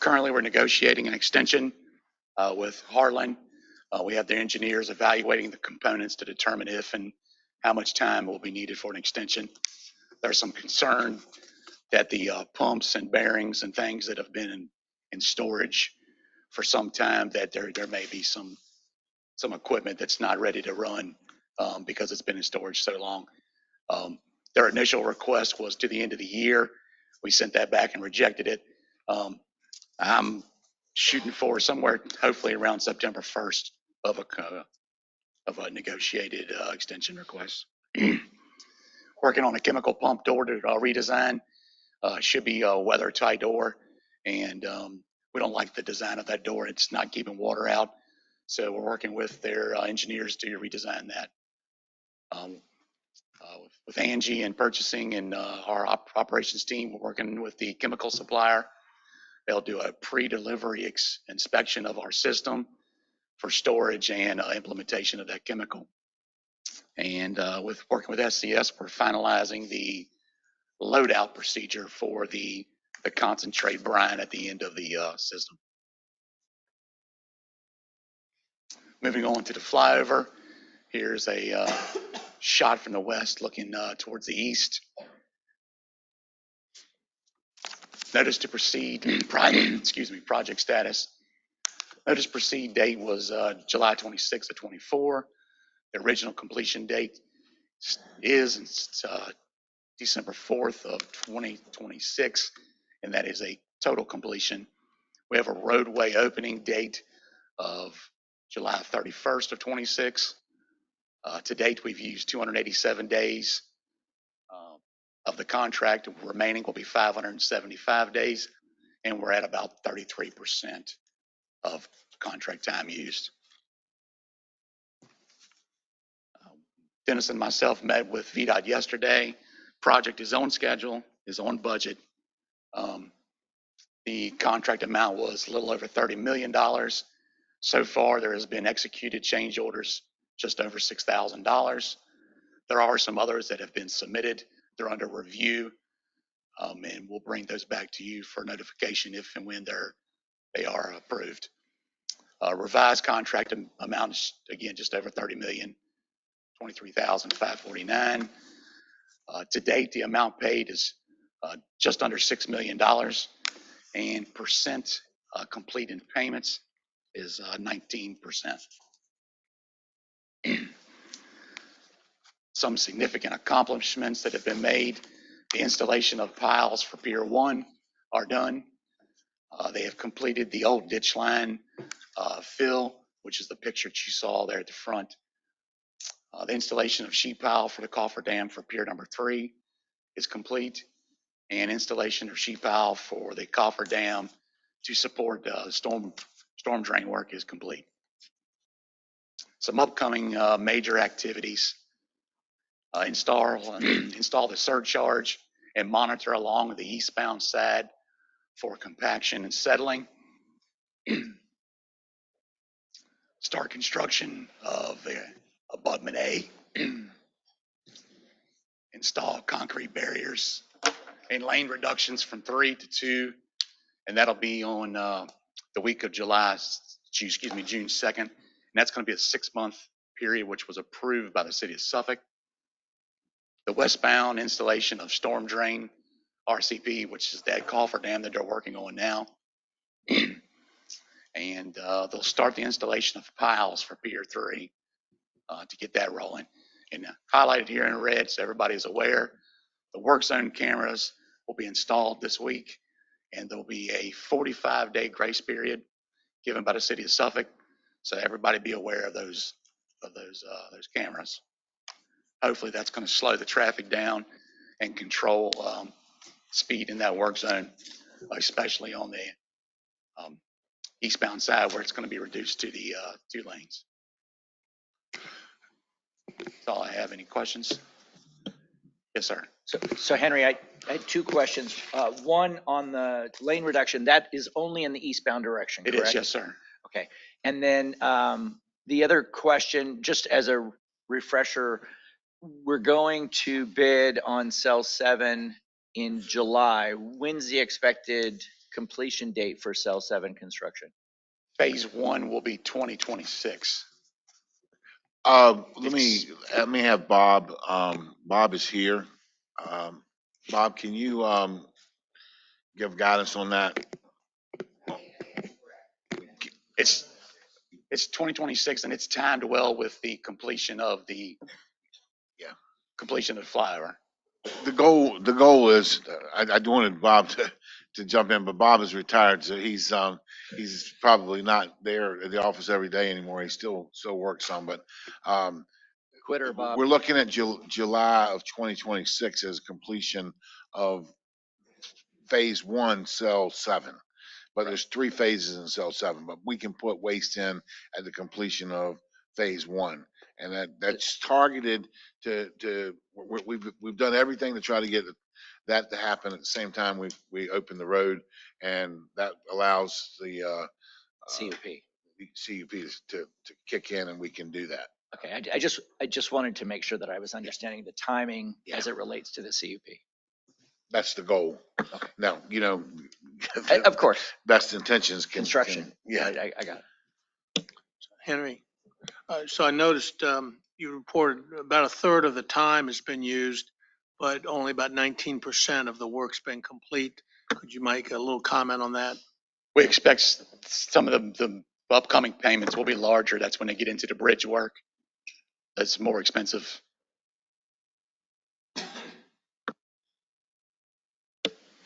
S5: Currently, we're negotiating an extension with Harlan. We have the engineers evaluating the components to determine if and how much time will be needed for an extension. There's some concern that the pumps and bearings and things that have been in storage for some time, that there may be some equipment that's not ready to run because it's been in storage so long. Their initial request was to the end of the year. We sent that back and rejected it. I'm shooting for somewhere hopefully around September 1st of a negotiated extension request. Working on a chemical pump door to redesign. Should be a weather tight door, and we don't like the design of that door. It's not keeping water out. So we're working with their engineers to redesign that. With Angie and purchasing and our operations team, we're working with the chemical supplier. They'll do a pre-delivery inspection of our system for storage and implementation of that chemical. And with working with SCS, we're finalizing the loadout procedure for the concentrate brine at the end of the system. Moving on to the flyover. Here's a shot from the west looking towards the east. Notice to proceed, project status. Notice to proceed date was July 26th of 24. The original completion date is December 4th of 2026, and that is a total completion. We have a roadway opening date of July 31st of 26. To date, we've used 287 days of the contract. Remaining will be 575 days, and we're at about 33% of contract time used. Dennis and myself met with VDOT yesterday. Project is on schedule, is on budget. The contract amount was a little over $30 million. So far, there has been executed change orders just over $6,000. There are some others that have been submitted. They're under review, and we'll bring those back to you for notification if and when they are approved. Revised contract amount is, again, just over $30 million, $23,549. To date, the amount paid is just under $6 million, and percent complete in payments is 19%. Some significant accomplishments that have been made. The installation of piles for Pier 1 are done. They have completed the old ditch line fill, which is the picture that you saw there at the front. The installation of sheet pile for the coffer dam for pier number 3 is complete, and installation of sheet pile for the coffer dam to support storm drain work is complete. Some upcoming major activities: install the surcharge and monitor along the eastbound side for compaction and settling. Start construction of the abutment A. Install concrete barriers and lane reductions from 3 to 2, and that'll be on the week of June 2nd. And that's going to be a 6-month period, which was approved by the city of Suffolk. The westbound installation of storm drain RCP, which is that coffer dam that they're working on now. And they'll start the installation of piles for Pier 3 to get that rolling. And highlighted here in red, so everybody is aware, the work zone cameras will be installed this week, and there'll be a 45-day grace period given by the city of Suffolk, so everybody be aware of those cameras. Hopefully, that's going to slow the traffic down and control speed in that work zone, especially on the eastbound side where it's going to be reduced to the 2 lanes. That's all I have. Any questions? Yes, sir.
S6: So Henry, I had 2 questions. One on the lane reduction, that is only in the eastbound direction, correct?
S5: It is, yes, sir.
S6: Okay. And then the other question, just as a refresher, we're going to bid on cell 7 in July. When's the expected completion date for cell 7 construction?
S5: Phase 1 will be 2026.
S3: Let me have Bob. Bob is here. Bob, can you give guidance on that?
S5: It's 2026, and it's timed well with the completion of the flyover.
S3: The goal is, I wanted Bob to jump in, but Bob is retired, so he's probably not there at the office every day anymore. He still works some, but
S6: Quitter, Bob.
S3: we're looking at July of 2026 as completion of phase 1, cell 7. But there's 3 phases in cell 7, but we can put waste in at the completion of phase 1. And that's targeted we've done everything to try to get that to happen at the same time we open the road, and that allows the CUP to kick in, and we can do that.
S6: Okay, I just wanted to make sure that I was understanding the timing as it relates to the CUP.
S3: That's the goal.
S6: Okay.
S3: Now,
S6: Of course,
S3: best intentions
S6: construction.
S3: Yeah.
S6: I got it.
S1: Henry, so I noticed you reported about 1/3 of the time has been used, but only about 19% of the work's been complete. Could you make a little comment on that?
S5: We expect some of the upcoming payments will be larger. That's when they get into the bridge work. That's more expensive.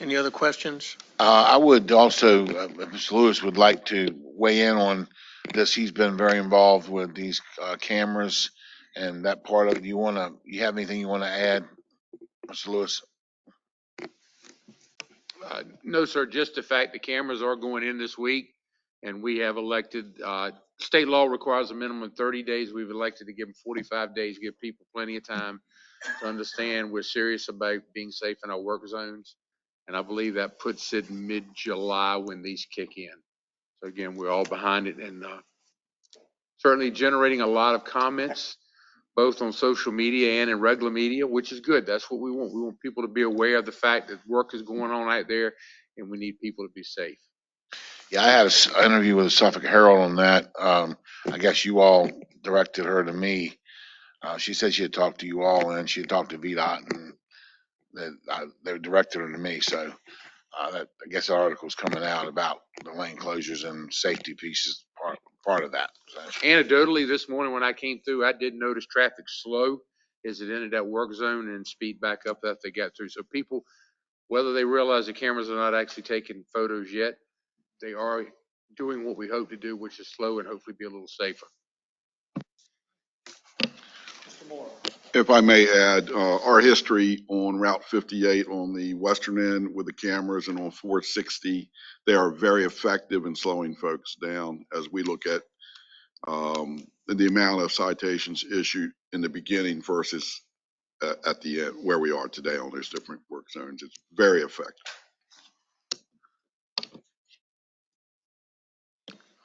S1: Any other questions?
S3: I would also, if Mr. Lewis would like to weigh in on this. He's been very involved with these cameras and that part of it. You have anything you want to add, Mr. Lewis?
S11: No, sir. Just the fact the cameras are going in this week, and we have elected, state law requires a minimum of 30 days. We've elected to give them 45 days, give people plenty of time to understand we're serious about being safe in our work zones. And I believe that puts it mid-July when these kick in. So again, we're all behind it, and certainly generating a lot of comments, both on social media and in regular media, which is good. That's what we want. We want people to be aware of the fact that work is going on out there, and we need people to be safe.
S3: Yeah, I had an interview with the Suffolk Herald on that. I guess you all directed her to me. She said she had talked to you all, and she had talked to VDOT, and they directed her to me. So I guess the article's coming out about the lane closures and safety pieces, part of that. So.
S11: Anecdotally, this morning when I came through, I did notice traffic slow as it entered that work zone and speed back up after they got through. So people, whether they realize the cameras are not actually taking photos yet, they are doing what we hope to do, which is slow and hopefully be a little safer.
S1: Mr. Moore.
S9: If I may add, our history on Route 58 on the western end with the cameras and on 460, they are very effective in slowing folks down as we look at the amount of citations issued in the beginning versus at the end where we are today on those different work zones. It's very effective.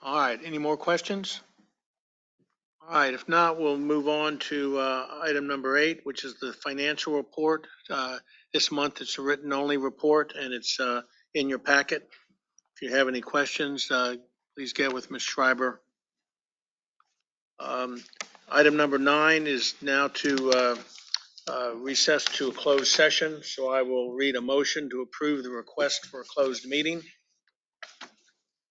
S1: All right, any more questions? All right, if not, we'll move on to item number 8, which is the financial report. This month, it's a written-only report, and it's in your packet. If you have any questions, please get with Ms. Schreiber. Item number 9 is now to recess to a closed session, so I will read a motion to approve the request for a closed meeting.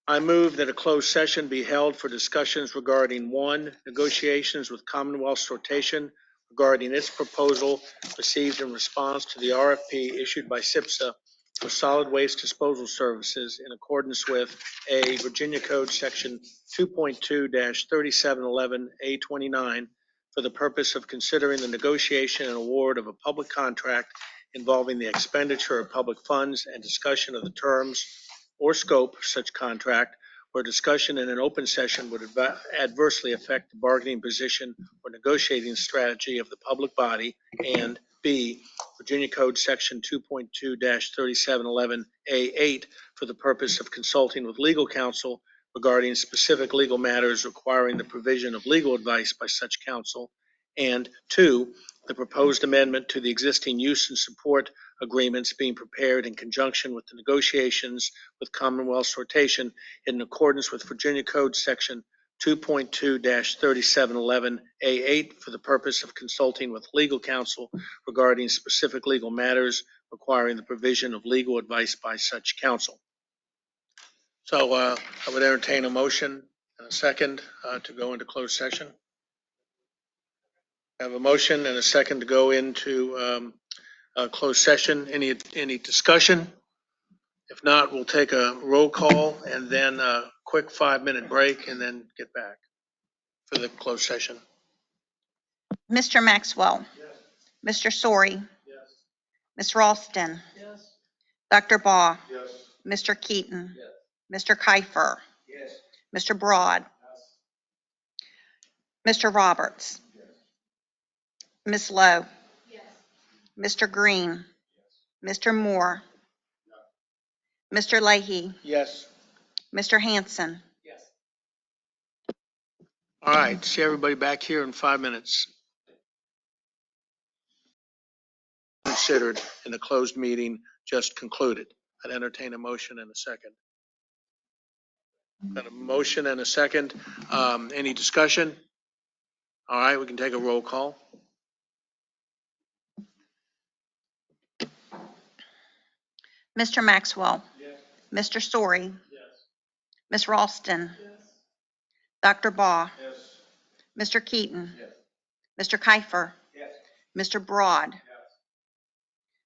S1: I move that a closed session be held for discussions regarding 1, negotiations with Commonwealth Sortation regarding its proposal received in response to the RFP issued by SPSA for solid waste disposal services in accordance with A, Virginia Code Section 2.2-3711A29 for the purpose of considering the negotiation and award of a public contract involving the expenditure of public funds and discussion of the terms or scope of such contract, where discussion in an open session would adversely affect the bargaining position or negotiating strategy of the public body, and B, Virginia Code Section 2.2-3711A8 for the purpose of consulting with legal counsel regarding specific legal matters requiring the provision of legal advice by such counsel, and 2, the proposed amendment to the existing use and support agreements being prepared in conjunction with the negotiations with Commonwealth Sortation in accordance with Virginia Code Section 2.2-3711A8 for the purpose of consulting with legal counsel regarding specific legal matters requiring the provision of legal advice by such counsel. So I would entertain a motion and a second to go into closed session. I have a motion and a second to go into closed session. Any discussion? If not, we'll take a roll call and then a quick 5-minute break and then get back for the closed session.
S2: Mr. Maxwell. Mr. Sorry. Ms. Ralston. Dr. Baugh. Mr. Keaton. Mr. Kiefer. Mr. Broad. Mr. Roberts. Ms. Lowe. Mr. Green. Mr. Moore. Mr. Leahy.
S1: Yes.
S2: Mr. Hanson.
S1: All right, see everybody back here in 5 minutes. Considered in the closed meeting just concluded. I'd entertain a motion and a second. Got a motion and a second. Any discussion? All right, we can take a roll call.
S2: Mr. Maxwell. Mr. Sorry. Ms. Ralston. Dr. Baugh. Mr. Keaton. Mr. Kiefer. Mr. Broad.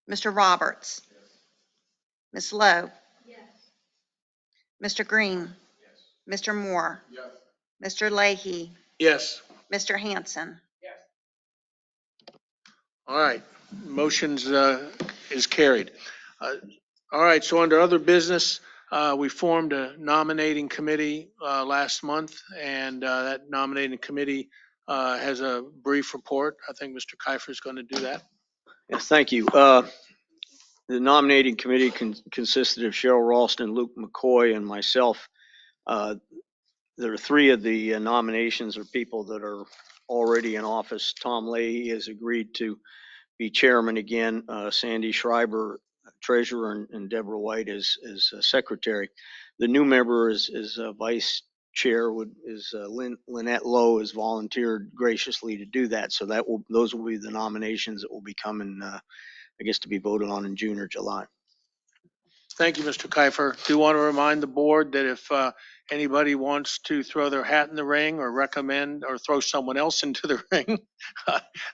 S2: Mr. Roberts. Ms. Lowe. Mr. Green. Mr. Moore. Mr. Leahy.
S1: Yes.
S2: Mr. Hanson.
S1: All right, motions is carried. All right, so under other business, we formed a nominating committee last month, and that nominating committee has a brief report. I think Mr. Kiefer is going to do that.
S7: Yes, thank you. The nominating committee consisted of Cheryl Ralston, Luke McCoy, and myself. There are 3 of the nominations are people that are already in office. Tom Leahy has agreed to be chairman again. Sandy Schreiber, treasurer, and Deborah White is secretary. The new member is vice chair. Lynette Lowe has volunteered graciously to do that. So those will be the nominations that will be coming, I guess, to be voted on in June or July.
S1: Thank you, Mr. Kiefer. Do want to remind the board that if anybody wants to throw their hat in the ring or recommend or throw someone else into the ring,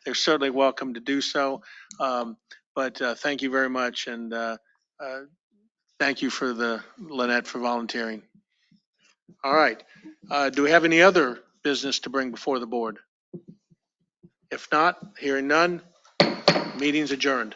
S1: they're certainly welcome to do so. But thank you very much, and thank you for Lynette for volunteering. All right. Do we have any other business to bring before the board? If not, hearing none, meeting's adjourned.